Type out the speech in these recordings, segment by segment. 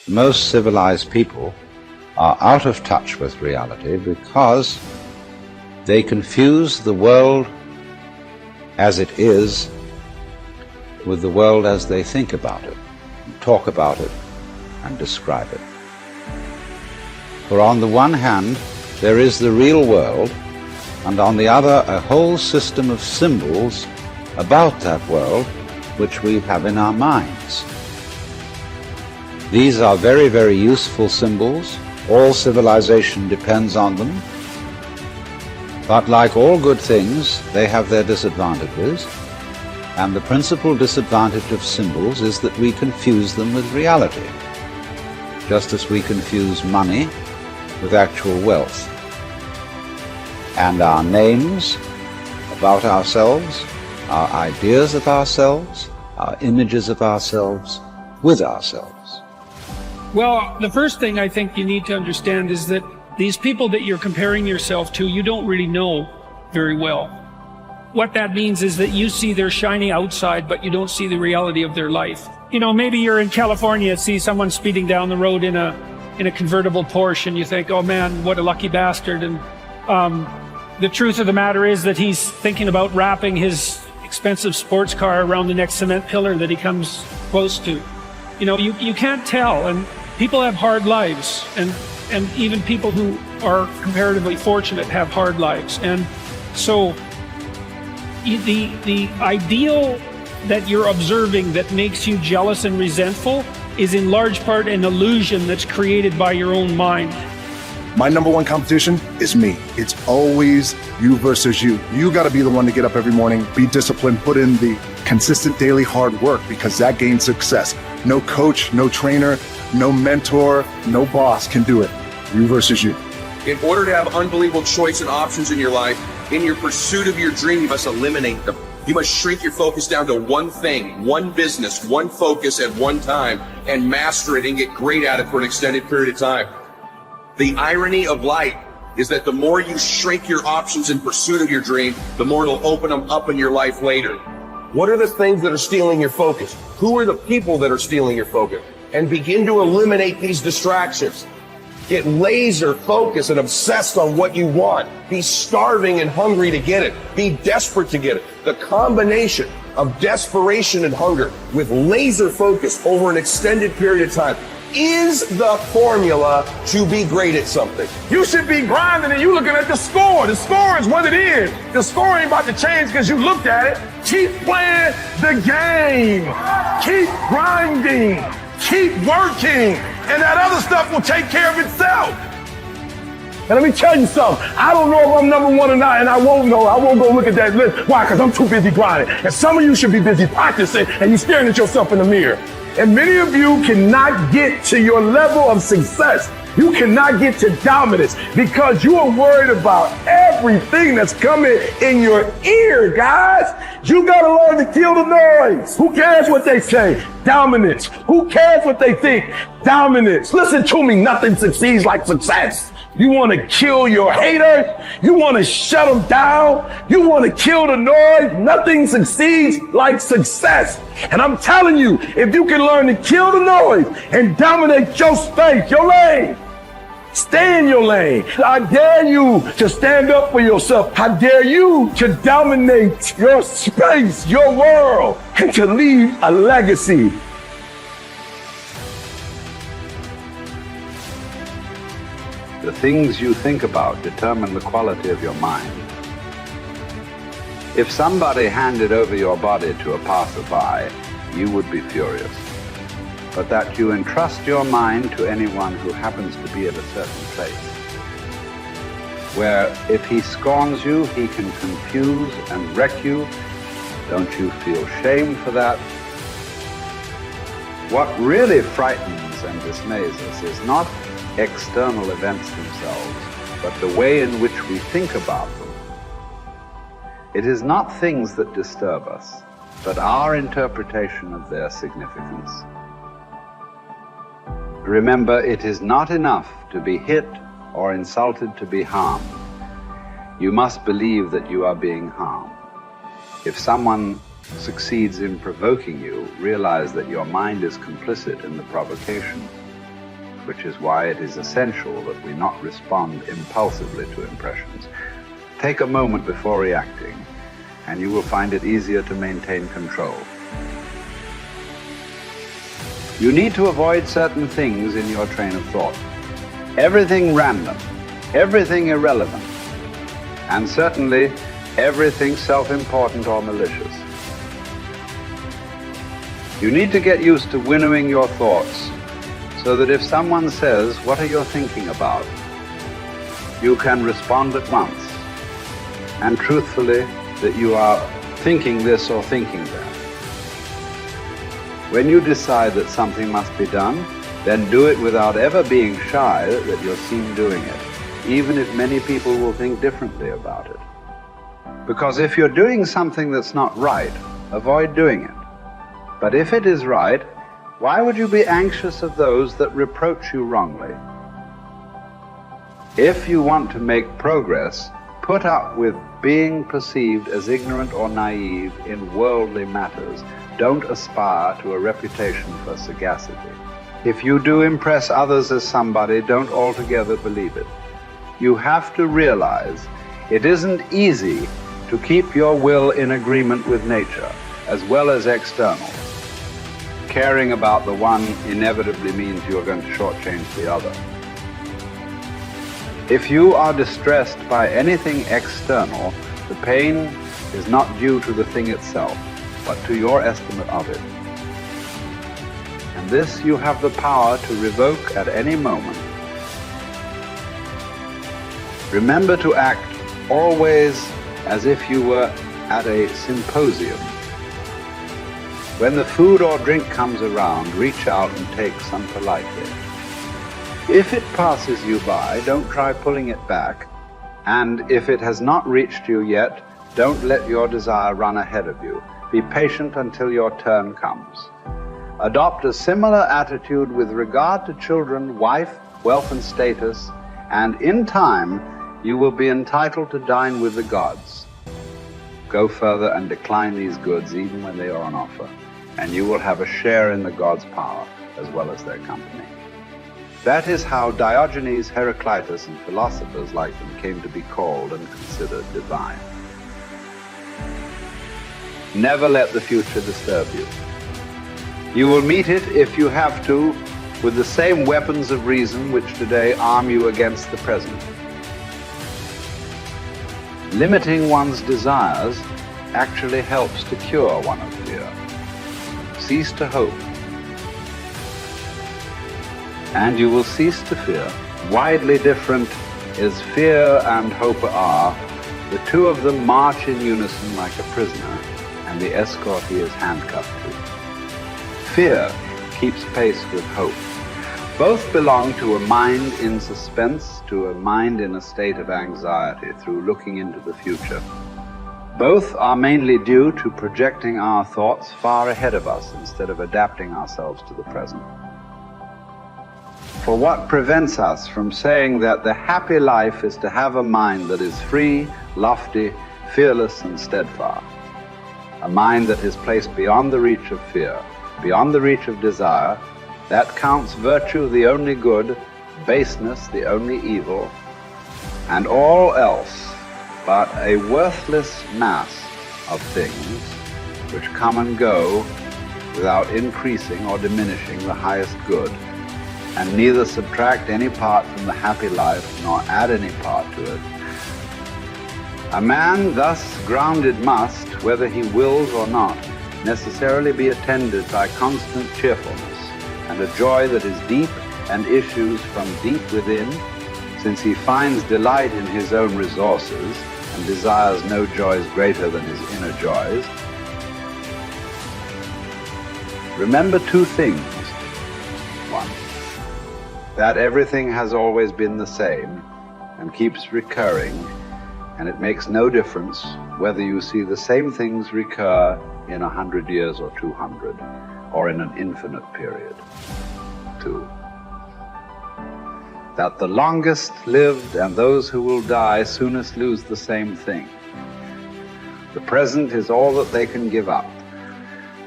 most civilized people are out of touch with reality because they confuse the world as it is with the world as they think about it, talk about it, and describe it. For on the one hand, there is the real world, and on the other, a whole system of symbols about that world which we have in our minds. These are very, very useful symbols. All civilization depends on them. But like all good things, they have their disadvantages. And the principal disadvantage of symbols is that we confuse them with reality, just as we confuse money with actual wealth. And our names about ourselves, our ideas of ourselves, our images of ourselves with ourselves. Well, the first thing I think you need to understand is that these people that you're comparing yourself to, you don't really know very well. What that means is that you see their shiny outside, but you don't see the reality of their life. You know, maybe you're in California, see someone speeding down the road in a convertible Porsche, and you think, oh man, what a lucky bastard. And the truth of the matter is that he's thinking about wrapping his expensive sports car around the next cement pillar that he comes close to. You know, you can't tell, and people have hard lives, and even people who are comparatively fortunate have hard lives. And so the ideal that you're observing that makes you jealous and resentful is in large part an illusion that's created by your own mind. My number one competition is me. It's always you versus you. You got to be the one to get up every morning, be disciplined, put in the consistent daily hard work, because that gains success. No coach, no trainer, no mentor, no boss can do it. You versus you. In order to have unbelievable choice and options in your life, in your pursuit of your dream, you must eliminate them. You must shrink your focus down to one thing, one business, one focus at one time, and master it and get great at it for an extended period of time. The irony of life is that the more you shrink your options in pursuit of your dream, the more it'll open them up in your life later. What are the things that are stealing your focus? Who are the people that are stealing your focus? And begin to eliminate these distractions. Get laser focused and obsessed on what you want. Be starving and hungry to get it. Be desperate to get it. The combination of desperation and hunger with laser focus over an extended period of time is the formula to be great at something. You should be grinding and you looking at the score. The score is what it is. The score ain't about to change because you looked at it. Keep playing the game. Keep grinding. Keep working. And that other stuff will take care of itself. And let me tell you something. I don't know if I'm number one or not, and I won't know. I won't go look at that list. Why? Because I'm too busy grinding. And some of you should be busy practicing, and you're staring at yourself in the mirror. And many of you cannot get to your level of success. You cannot get to dominance because you are worried about everything that's coming in your ear, guys. You gotta learn to kill the noise. Who cares what they say? Dominance. Who cares what they think? Dominance. Listen to me, nothing succeeds like success. You want to kill your haters. You want to shut them down. You want to kill the noise. Nothing succeeds like success. And I'm telling you, if you can learn to kill the noise and dominate your space, your lane, stay in your lane. I dare you to stand up for yourself. I dare you to dominate your space, your world, and to leave a legacy. The things you think about determine the quality of your mind. If somebody handed over your body to a passerby, you would be furious. But that you entrust your mind to anyone who happens to be at a certain place, where if he scorns you, he can confuse and wreck you, don't you feel shame for that? What really frightens and dismays us is not external events themselves, but the way in which we think about them. It is not things that disturb us, but our interpretation of their significance. Remember, it is not enough to be hit or insulted to be harmed. You must believe that you are being harmed. If someone succeeds in provoking you, realize that your mind is complicit in the provocation. which is why it is essential that we not respond impulsively to impressions. Take a moment before reacting, and you will find it easier to maintain control. You need to avoid certain things in your train of thought. Everything random, everything irrelevant, and certainly everything self-important or malicious. You need to get used to winnowing your thoughts so that if someone says, "What are you thinking about?" you can respond at once, and truthfully that you are thinking this or thinking that. When you decide that something must be done, then do it without ever being shy that you're seen doing it, even if many people will think differently about it. Because if you're doing something that's not right, avoid doing it. But if it is right, why would you be anxious of those that reproach you wrongly? If you want to make progress, put up with being perceived as ignorant or naive in worldly matters. Don't aspire to a reputation for sagacity. If you do impress others as somebody, don't altogether believe it. You have to realize it isn't easy to keep your will in agreement with nature, as well as external. Caring about the one inevitably means you're going to shortchange the other. If you are distressed by anything external, the pain is not due to the thing itself, but to your estimate of it. And this you have the power to revoke at any moment. Remember to act always as if you were at a symposium. When the food or drink comes around, reach out and take some politely. If it passes you by, don't try pulling it back, and if it has not reached you yet, don't let your desire run ahead of you. Be patient until your turn comes. Adopt a similar attitude with regard to children, wife, wealth and status, and in time you will be entitled to dine with the gods. Go further and decline these goods even when they are on offer, and you will have a share in the gods' power as well as their company. That is how Diogenes, Heraclitus, and philosophers like them came to be called and considered divine. Never let the future disturb you. You will meet it, if you have to, with the same weapons of reason which today arm you against the present. Limiting one's desires actually helps to cure one of fear. Cease to hope, and you will cease to fear. Widely different as fear and hope are, the two of them march in unison like a prisoner, and the escort he is handcuffed to. Fear keeps pace with hope. Both belong to a mind in suspense, to a mind in a state of anxiety through looking into the future. Both are mainly due to projecting our thoughts far ahead of us instead of adapting ourselves to the present. For what prevents us from saying that the happy life is to have a mind that is free, lofty, fearless, and steadfast? A mind that is placed beyond the reach of fear, beyond the reach of desire, that counts virtue the only good, baseness the only evil, and all else but a worthless mass of things which come and go without increasing or diminishing the highest good, and neither subtract any part from the happy life nor add any part to it. A man thus grounded must, whether he wills or not, necessarily be attended by constant cheerfulness and a joy that is deep and issues from deep within, since he finds delight in his own resources and desires no joys greater than his inner joys. Remember two things. One, that everything has always been the same and keeps recurring, and it makes no difference whether you see the same things recur in 100 years or 200, or in an infinite period. Two, that the longest lived and those who will die soonest lose the same thing. The present is all that they can give up.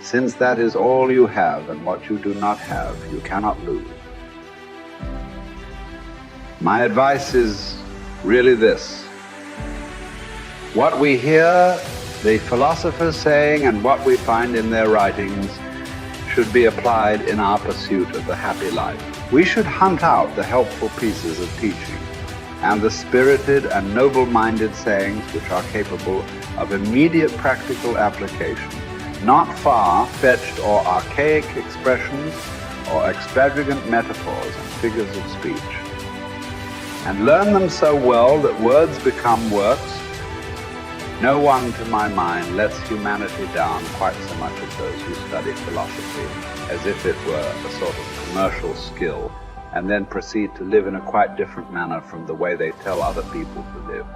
Since that is all you have, and what you do not have, you cannot lose. My advice is really this. What we hear the philosophers saying and what we find in their writings should be applied in our pursuit of the happy life. We should hunt out the helpful pieces of teaching and the spirited and noble-minded sayings which are capable of immediate practical application, not far-fetched or archaic expressions or extravagant metaphors and figures of speech, and learn them so well that words become works. No one, to my mind, lets humanity down quite so much as those who study philosophy as if it were a sort of commercial skill and then proceed to live in a quite different manner from the way they tell other people to live.